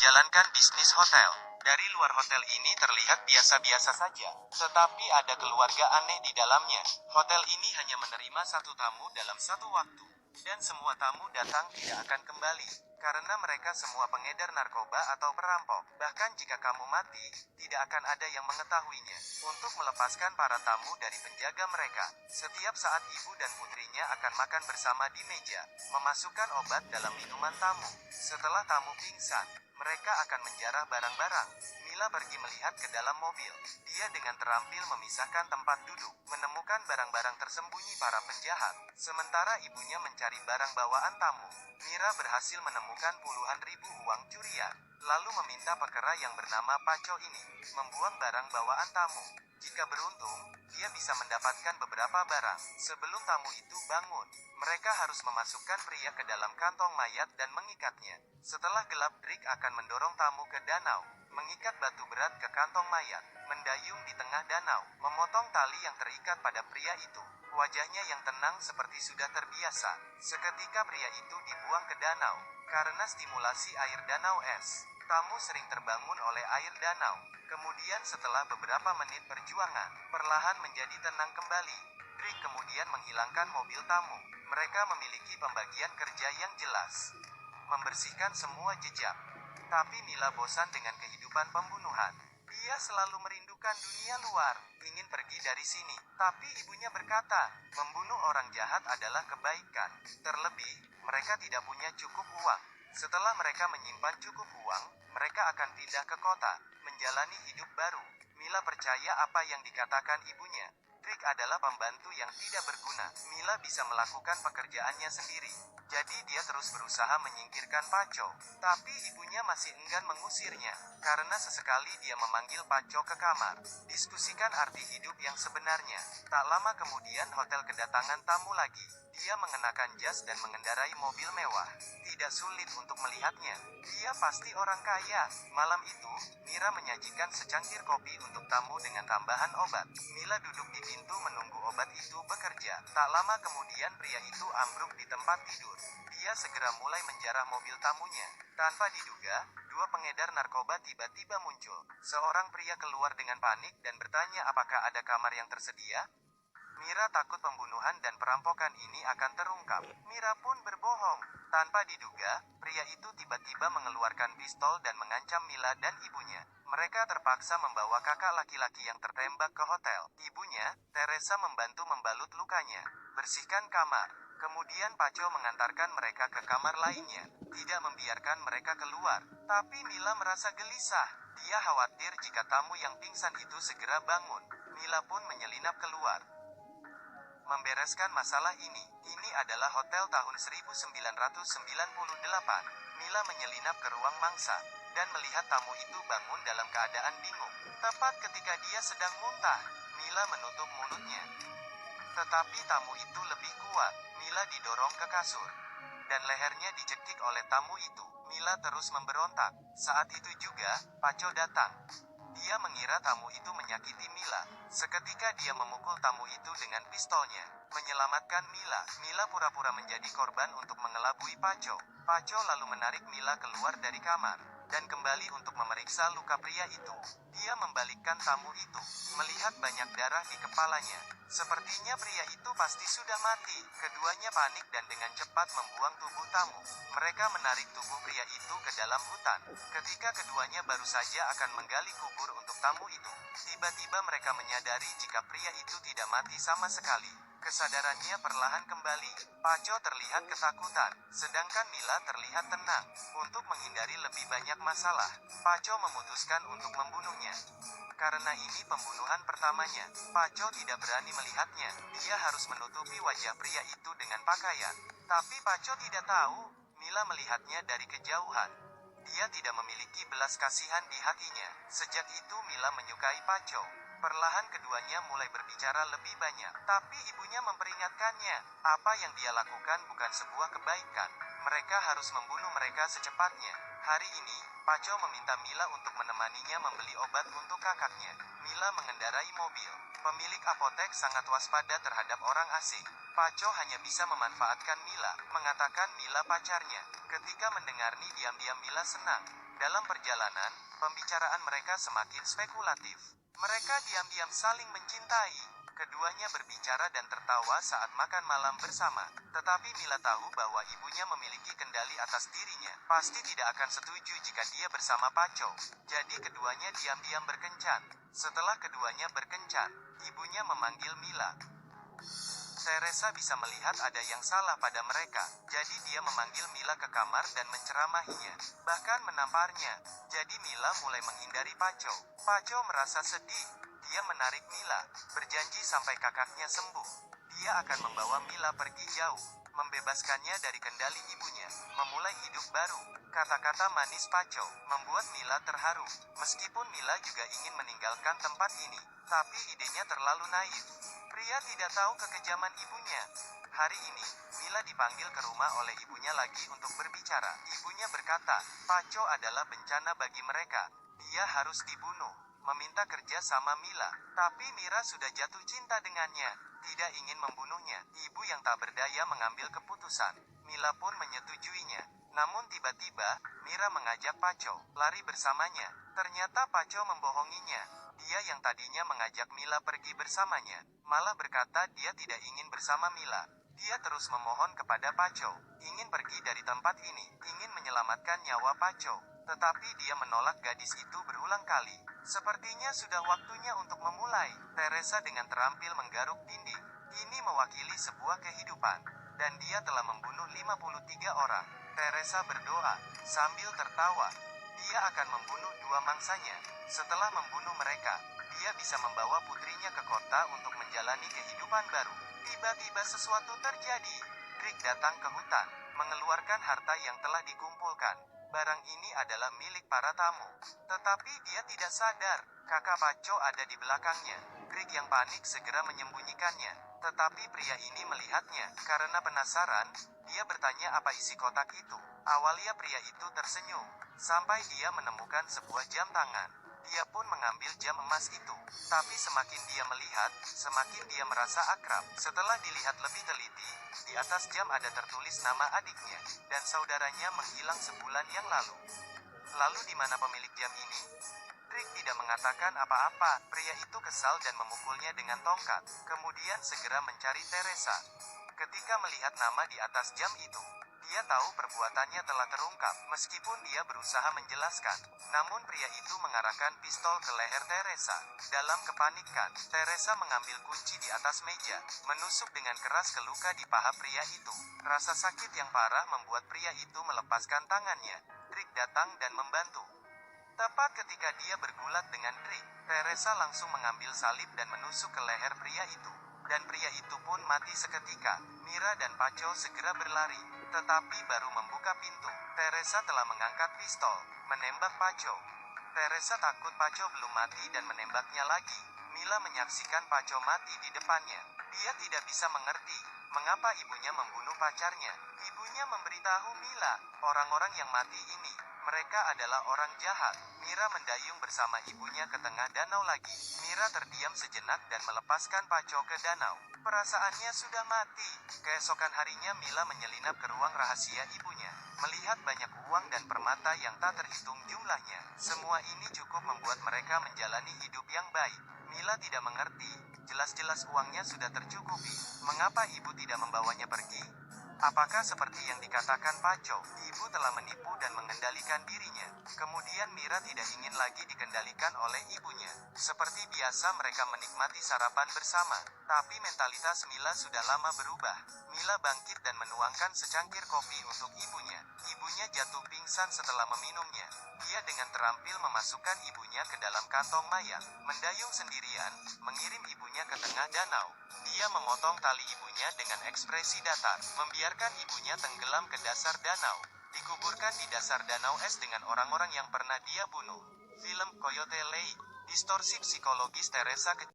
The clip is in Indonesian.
menjalankan bisnis hotel. Dari luar hotel ini terlihat biasa-biasa saja, tetapi ada keluarga aneh di dalamnya. Hotel ini hanya menerima satu tamu dalam satu waktu, dan semua tamu datang tidak akan kembali, karena mereka semua pengedar narkoba atau perampok. Bahkan jika kamu mati, tidak akan ada yang mengetahuinya. Untuk melepaskan para tamu dari penjaga mereka, setiap saat ibu dan putrinya akan makan bersama di meja, memasukkan obat dalam minuman tamu. Setelah tamu pingsan, mereka akan menjarah barang-barang. Mila pergi melihat ke dalam mobil. Dia dengan terampil memisahkan tempat duduk, menemukan barang-barang tersembunyi para penjahat. Sementara ibunya mencari barang bawaan tamu, Mira berhasil menemukan puluhan ribu uang curian, lalu meminta pekera yang bernama Paco ini membuang barang bawaan tamu. Jika beruntung, dia bisa mendapatkan beberapa barang. Sebelum tamu itu bangun, mereka harus memasukkan pria ke dalam kantong mayat dan mengikatnya. Setelah gelap, Rick akan mendorong tamu ke danau, mengikat batu berat ke kantong mayat, mendayung di tengah danau, memotong tali yang terikat pada pria itu. Wajahnya yang tenang seperti sudah terbiasa. Seketika pria itu dibuang ke danau. Karena stimulasi air danau es, tamu sering terbangun oleh air danau. Kemudian setelah beberapa menit perjuangan, perlahan menjadi tenang kembali. Rick kemudian menghilangkan mobil tamu. Mereka memiliki pembagian kerja yang jelas, membersihkan semua jejak. Tapi Mila bosan dengan kehidupan pembunuhan. Dia selalu merindukan dunia luar, ingin pergi dari sini. Tapi ibunya berkata, membunuh orang jahat adalah kebaikan. Terlebih, mereka tidak punya cukup uang. Setelah mereka menyimpan cukup uang, mereka akan pindah ke kota, menjalani hidup baru. Mila percaya apa yang dikatakan ibunya. Rick adalah pembantu yang tidak berguna. Mila bisa melakukan pekerjaannya sendiri. Jadi dia terus berusaha menyingkirkan Paco. Tapi ibunya masih enggan mengusirnya, karena sesekali dia memanggil Paco ke kamar. Diskusikan arti hidup yang sebenarnya. Tak lama kemudian hotel kedatangan tamu lagi. Dia mengenakan jas dan mengendarai mobil mewah. Tidak sulit untuk melihatnya. Dia pasti orang kaya. Malam itu, Mira menyajikan secangkir kopi untuk tamu dengan tambahan obat. Mila duduk di pintu menunggu obat itu bekerja. Tak lama kemudian pria itu ambruk di tempat tidur. Dia segera mulai menjarah mobil tamunya. Tanpa diduga, dua pengedar narkoba tiba-tiba muncul. Seorang pria keluar dengan panik dan bertanya apakah ada kamar yang tersedia. Mira takut pembunuhan dan perampokan ini akan terungkap. Mira pun berbohong. Tanpa diduga, pria itu tiba-tiba mengeluarkan pistol dan mengancam Mila dan ibunya. Mereka terpaksa membawa kakak laki-laki yang tertembak ke hotel. Ibunya, Teresa, membantu membalut lukanya, bersihkan kamar. Kemudian Paco mengantarkan mereka ke kamar lainnya, tidak membiarkan mereka keluar. Tapi Mila merasa gelisah. Dia khawatir jika tamu yang pingsan itu segera bangun. Mila pun menyelinap keluar, membereskan masalah ini. Ini adalah hotel tahun 1998. Mila menyelinap ke ruang mangsa, dan melihat tamu itu bangun dalam keadaan bingung. Tepat ketika dia sedang muntah, Mila menutup mulutnya. Tetapi tamu itu lebih kuat. Mila didorong ke kasur, dan lehernya dicekik oleh tamu itu. Mila terus memberontak. Saat itu juga, Paco datang. Dia mengira tamu itu menyakiti Mila. Seketika dia memukul tamu itu dengan pistolnya, menyelamatkan Mila. Mila pura-pura menjadi korban untuk mengelabui Paco. Paco lalu menarik Mila keluar dari kamar, dan kembali untuk memeriksa luka pria itu. Dia membalikkan tamu itu, melihat banyak darah di kepalanya. Sepertinya pria itu pasti sudah mati. Keduanya panik dan dengan cepat membuang tubuh tamu. Mereka menarik tubuh pria itu ke dalam hutan. Ketika keduanya baru saja akan menggali kubur untuk tamu itu, tiba-tiba mereka menyadari jika pria itu tidak mati sama sekali. Kesadarannya perlahan kembali. Paco terlihat ketakutan, sedangkan Mila terlihat tenang. Untuk menghindari lebih banyak masalah, Paco memutuskan untuk membunuhnya. Karena ini pembunuhan pertamanya, Paco tidak berani melihatnya. Dia harus menutupi wajah pria itu dengan pakaian. Tapi Paco tidak tahu, Mila melihatnya dari kejauhan. Dia tidak memiliki belas kasihan di hatinya. Sejak itu Mila menyukai Paco. Perlahan keduanya mulai berbicara lebih banyak. Tapi ibunya memperingatkannya, apa yang dia lakukan bukan sebuah kebaikan. Mereka harus membunuh mereka secepatnya. Hari ini, Paco meminta Mila untuk menemaninya membeli obat untuk kakaknya. Mila mengendarai mobil. Pemilik apotek sangat waspada terhadap orang asing. Paco hanya bisa memanfaatkan Mila, mengatakan Mila pacarnya. Ketika mendengar ini diam-diam Mila senang. Dalam perjalanan, pembicaraan mereka semakin spekulatif. Mereka diam-diam saling mencintai. Keduanya berbicara dan tertawa saat makan malam bersama. Tetapi Mila tahu bahwa ibunya memiliki kendali atas dirinya. Pasti tidak akan setuju jika dia bersama Paco. Jadi keduanya diam-diam berkencan. Setelah keduanya berkencan, ibunya memanggil Mila. Teresa bisa melihat ada yang salah pada mereka, jadi dia memanggil Mila ke kamar dan menceramahinya, bahkan menamparnya. Jadi Mila mulai menghindari Paco. Paco merasa sedih. Dia menarik Mila, berjanji sampai kakaknya sembuh. Dia akan membawa Mila pergi jauh, membebaskannya dari kendali ibunya, memulai hidup baru. Kata-kata manis Paco membuat Mila terharu. Meskipun Mila juga ingin meninggalkan tempat ini, tapi idenya terlalu naif. Pria tidak tahu kekejaman ibunya. Hari ini, Mila dipanggil ke rumah oleh ibunya lagi untuk berbicara. Ibunya berkata, Paco adalah bencana bagi mereka. Dia harus dibunuh. Meminta kerja sama Mila. Tapi Mira sudah jatuh cinta dengannya. Tidak ingin membunuhnya. Ibu yang tak berdaya mengambil keputusan. Mila pun menyetujuinya. Namun tiba-tiba, Mira mengajak Paco lari bersamanya. Ternyata Paco membohonginya. Dia yang tadinya mengajak Mila pergi bersamanya, malah berkata dia tidak ingin bersama Mila. Dia terus memohon kepada Paco, ingin pergi dari tempat ini, ingin menyelamatkan nyawa Paco. Tetapi dia menolak gadis itu berulang kali. Sepertinya sudah waktunya untuk memulai. Teresa dengan terampil menggaruk dinding. Ini mewakili sebuah kehidupan. Dan dia telah membunuh 53 orang. Teresa berdoa, sambil tertawa. Dia akan membunuh dua mangsanya. Setelah membunuh mereka, dia bisa membawa putrinya ke kota untuk menjalani kehidupan baru. Tiba-tiba sesuatu terjadi. Rick datang ke hutan, mengeluarkan harta yang telah dikumpulkan. Barang ini adalah milik para tamu. Tetapi dia tidak sadar, kakak Paco ada di belakangnya. Rick yang panik segera menyembunyikannya. Tetapi pria ini melihatnya. Karena penasaran, dia bertanya apa isi kotak itu. Awalnya pria itu tersenyum, sampai dia menemukan sebuah jam tangan. Dia pun mengambil jam emas itu. Tapi semakin dia melihat, semakin dia merasa akrab. Setelah dilihat lebih teliti, di atas jam ada tertulis nama adiknya, dan saudaranya menghilang sebulan yang lalu. Lalu di mana pemilik jam ini? Rick tidak mengatakan apa-apa. Pria itu kesal dan memukulnya dengan tongkat. Kemudian segera mencari Teresa. Ketika melihat nama di atas jam itu, dia tahu perbuatannya telah terungkap, meskipun dia berusaha menjelaskan. Namun pria itu mengarahkan pistol ke leher Teresa. Dalam kepanikan, Teresa mengambil kunci di atas meja, menusuk dengan keras ke luka di paha pria itu. Rasa sakit yang parah membuat pria itu melepaskan tangannya. Rick datang dan membantu. Tepat ketika dia bergulat dengan Rick, Teresa langsung mengambil salib dan menusuk ke leher pria itu. Dan pria itu pun mati seketika. Mira dan Paco segera berlari, tetapi baru membuka pintu, Teresa telah mengangkat pistol, menembak Paco. Teresa takut Paco belum mati dan menembaknya lagi. Mila menyaksikan Paco mati di depannya. Dia tidak bisa mengerti mengapa ibunya membunuh pacarnya. Ibunya memberitahu Mila, orang-orang yang mati ini, mereka adalah orang jahat. Mira mendayung bersama ibunya ke tengah danau lagi. Mira terdiam sejenak dan melepaskan Paco ke danau. Perasaannya sudah mati. Keesokan harinya Mila menyelinap ke ruang rahasia ibunya, melihat banyak uang dan permata yang tak terhitung jumlahnya. Semua ini cukup membuat mereka menjalani hidup yang baik. Mila tidak mengerti, jelas-jelas uangnya sudah tercukupi. Mengapa ibu tidak membawanya pergi? Apakah seperti yang dikatakan Paco, ibu telah menipu dan mengendalikan dirinya? Kemudian Mira tidak ingin lagi dikendalikan oleh ibunya. Seperti biasa mereka menikmati sarapan bersama, tapi mentalitas Mila sudah lama berubah. Mila bangkit dan menuangkan secangkir kopi untuk ibunya. Ibunya jatuh pingsan setelah meminumnya. Dia dengan terampil memasukkan ibunya ke dalam kantong mayat, mendayung sendirian, mengirim ibunya ke tengah danau. Dia memotong tali ibunya dengan ekspresi datar, membiarkan ibunya tenggelam ke dasar danau. Dikuburkan di dasar danau es dengan orang-orang yang pernah dia bunuh. Film Coyote Lake, distorsi psikologis Teresa